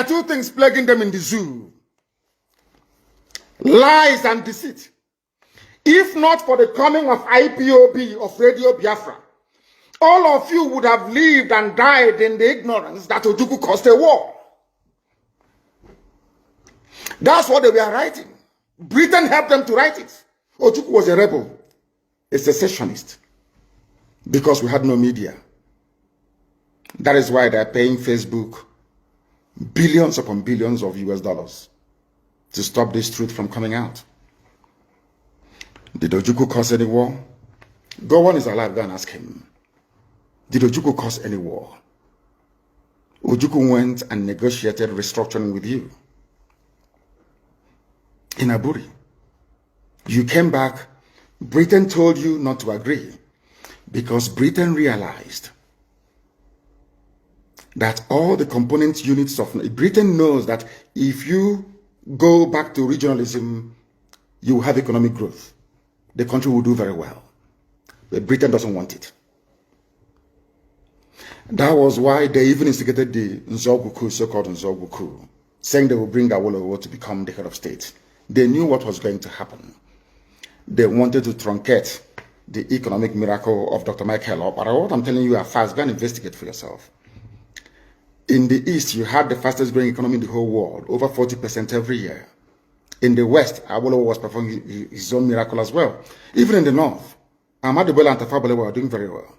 are two things plaguing them in the zoo: lies and deceit. If not for the coming of IPOB, of Radio Biafra, all of you would have lived and died in the ignorance that Ojukwu caused a war. That's what they were writing. Britain helped them to write it. Ojukwu was a rebel, a secessionist, because we had no media. That is why they're paying Facebook billions upon billions of US dollars to stop this truth from coming out. Did Ojukwu cause any war? Gowon is alive, go and ask him. Did Ojukwu cause any war? Ojukwu went and negotiated restructuring with you in Aburi. You came back, Britain told you not to agree because Britain realized that all the component units of Britain knows that if you go back to regionalism, you will have economic growth. The country will do very well. But Britain doesn't want it. That was why they even instigated the Nzogwu coup, so-called Nzogwu coup, saying they will bring Awolowo to become the head of state. They knew what was going to happen. They wanted to truncate the economic miracle of Dr. Michael Opara. What I'm telling you are fast. Go and investigate for yourself. In the East, you had the fastest growing economy in the whole world, over 40% every year. In the West, Awolowo was performing his own miracle as well. Even in the North, Ahmadu Bello and Tafawa Balewa were doing very well.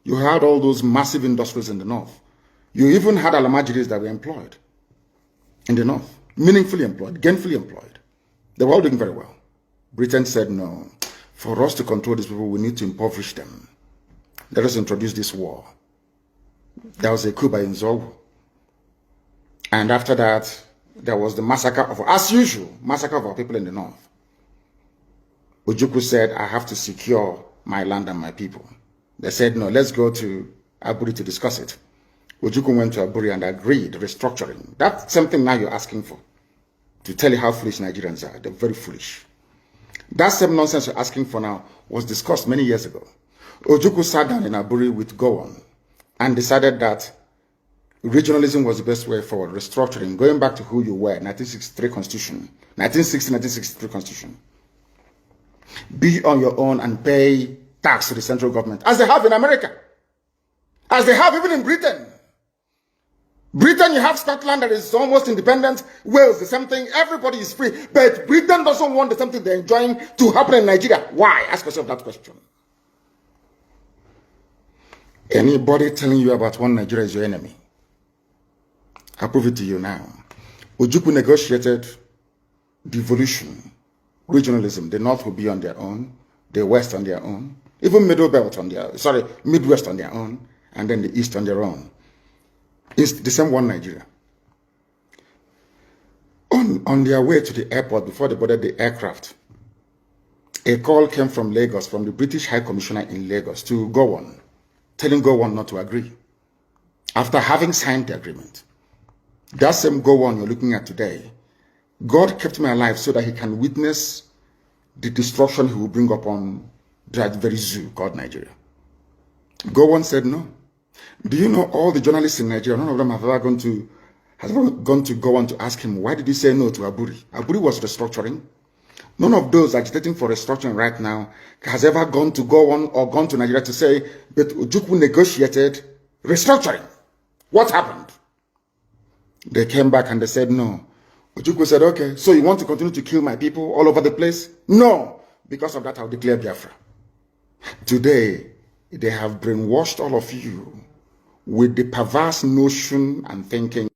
You had all those massive industries in the North. You even had Alamajiris that were employed in the North, meaningfully employed, gainfully employed. They were all doing very well. Britain said, no, for us to control these people, we need to impoverish them. Let us introduce this war. There was a coup by Nzogwu. And after that, there was the massacre of, as usual, massacre of our people in the North. Ojukwu said, I have to secure my land and my people. They said, no, let's go to Aburi to discuss it. Ojukwu went to Aburi and agreed restructuring. That's something now you're asking for. To tell you how foolish Nigerians are. They're very foolish. That same nonsense you're asking for now was discussed many years ago. Ojukwu sat down in Aburi with Gowon and decided that regionalism was the best way forward. Restructuring, going back to who you were, 1963 Constitution, 1960-1963 Constitution. Be on your own and pay tax to the central government, as they have in America, as they have even in Britain. Britain, you have Scotland that is almost independent. Wales, the same thing. Everybody is free. But Britain doesn't want the same thing they're enjoying to happen in Nigeria. Why? Ask yourself that question. Anybody telling you about one Nigeria is your enemy. I'll prove it to you now. Ojukwu negotiated devolution, regionalism. The North will be on their own, the West on their own, even Midwest on their own, and then the East on their own. It's the same one Nigeria. On their way to the airport, before they boarded the aircraft, a call came from Lagos, from the British High Commissioner in Lagos to Gowon, telling Gowon not to agree, after having signed the agreement. That same Gowon you're looking at today, God kept me alive so that he can witness the destruction he will bring upon that very zoo called Nigeria. Gowon said no. Do you know all the journalists in Nigeria, none of them have ever gone to Gowon to ask him, why did he say no to Aburi? Aburi was restructuring. None of those agitating for restructuring right now has ever gone to Gowon or gone to Nigeria to say, but Ojukwu negotiated restructuring. What happened? They came back and they said no. Ojukwu said, okay, so you want to continue to kill my people all over the place? No. Because of that, I'll declare Biafra. Today, they have brainwashed all of you with the perverse notion and thinking